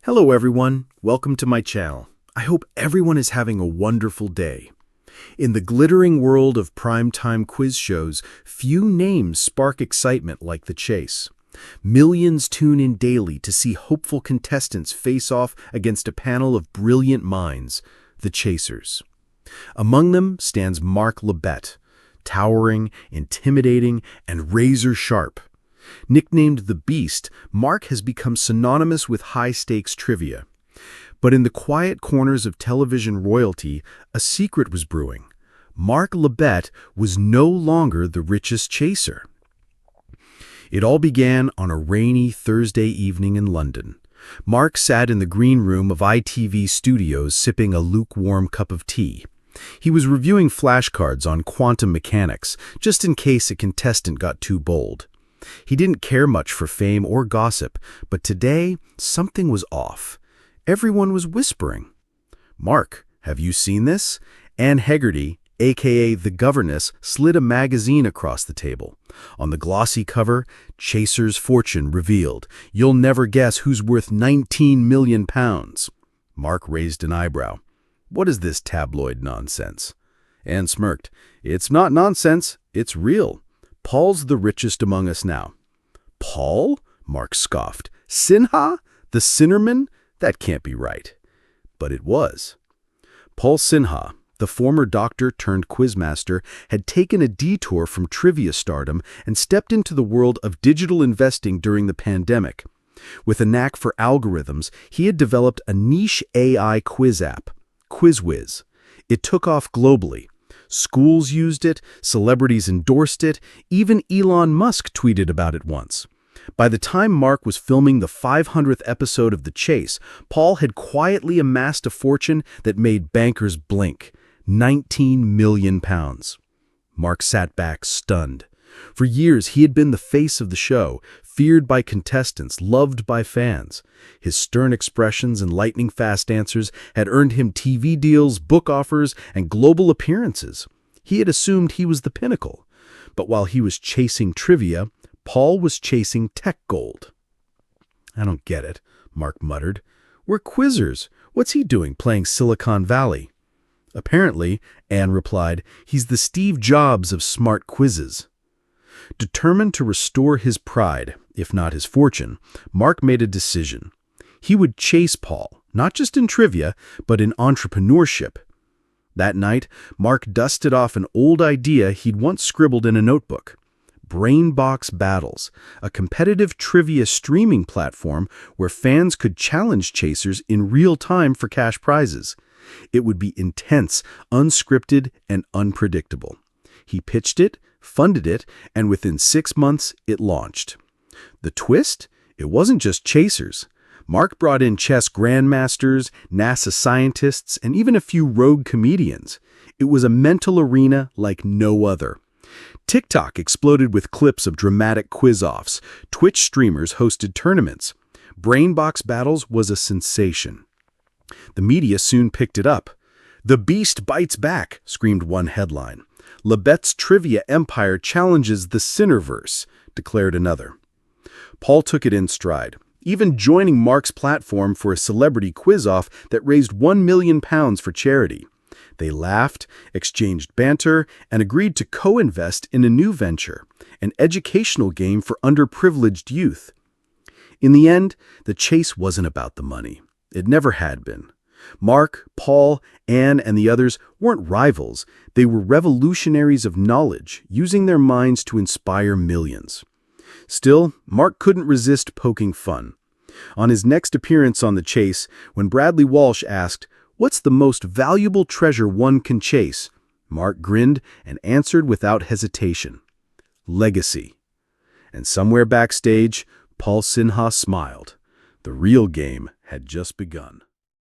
Hello everyone, welcome to my channel. I hope everyone is having a wonderful day. In the glittering world of primetime quiz shows, few names spark excitement like The Chase. Millions tune in daily to see hopeful contestants face off against a panel of brilliant minds, the Chasers. Among them stands Mark Labbett, towering, intimidating, and razor-sharp. Nicknamed the Beast, Mark has become synonymous with high-stakes trivia. But in the quiet corners of television royalty, a secret was brewing. Mark Labbett was no longer the richest chaser. It all began on a rainy Thursday evening in London. Mark sat in the green room of ITV Studios sipping a lukewarm cup of tea. He was reviewing flashcards on quantum mechanics, just in case a contestant got too bold. He didn't care much for fame or gossip, but today something was off. Everyone was whispering. "Mark, have you seen this?" Anne Hegarty, aka the governess, slid a magazine across the table. On the glossy cover, Chaser's fortune revealed. You'll never guess who's worth 19 million pounds. Mark raised an eyebrow. What is this tabloid nonsense? Anne smirked. It's not nonsense, it's real. Paul's the richest among us now. Paul? Mark scoffed. Sinha? The Sinnerman? That can't be right. But it was. Paul Sinha, the former doctor turned quizmaster, had taken a detour from trivia stardom and stepped into the world of digital investing during the pandemic. With a knack for algorithms, he had developed a niche AI quiz app, QuizWiz. It took off globally. Schools used it, celebrities endorsed it, even Elon Musk tweeted about it once. By the time Mark was filming the 500th episode of The Chase, Paul had quietly amassed a fortune that made bankers blink. 19 million pounds. Mark sat back, stunned. For years, he had been the face of the show, feared by contestants, loved by fans. His stern expressions and lightning-fast answers had earned him TV deals, book offers, and global appearances. He had assumed he was the pinnacle. But while he was chasing trivia, Paul was chasing tech gold. "I don't get it," Mark muttered. "We're quizzers. What's he doing playing Silicon Valley?" "Apparently," Anne replied, "he's the Steve Jobs of smart quizzes." Determined to restore his pride, if not his fortune, Mark made a decision. He would chase Paul, not just in trivia, but in entrepreneurship. That night, Mark dusted off an old idea he'd once scribbled in a notebook. Brainbox Battles, a competitive trivia streaming platform where fans could challenge chasers in real time for cash prizes. It would be intense, unscripted, and unpredictable. He pitched it, funded it, and within 6 months, it launched. The twist? It wasn't just chasers. Mark brought in chess grandmasters, NASA scientists, and even a few rogue comedians. It was a mental arena like no other. TikTok exploded with clips of dramatic quiz-offs. Twitch streamers hosted tournaments. Brainbox Battles was a sensation. The media soon picked it up. "The Beast bites back," screamed one headline. "Labbett's trivia empire challenges the Sinnerverse," declared another. Paul took it in stride, even joining Mark's platform for a celebrity quiz-off that raised 1 million pounds for charity. They laughed, exchanged banter, and agreed to co-invest in a new venture, an educational game for underprivileged youth. In the end, the chase wasn't about the money. It never had been. Mark, Paul, Anne, and the others weren't rivals. They were revolutionaries of knowledge, using their minds to inspire millions. Still, Mark couldn't resist poking fun. On his next appearance on The Chase, when Bradley Walsh asked, "What's the most valuable treasure one can chase?" Mark grinned and answered without hesitation. "Legacy." And somewhere backstage, Paul Sinha smiled. The real game had just begun.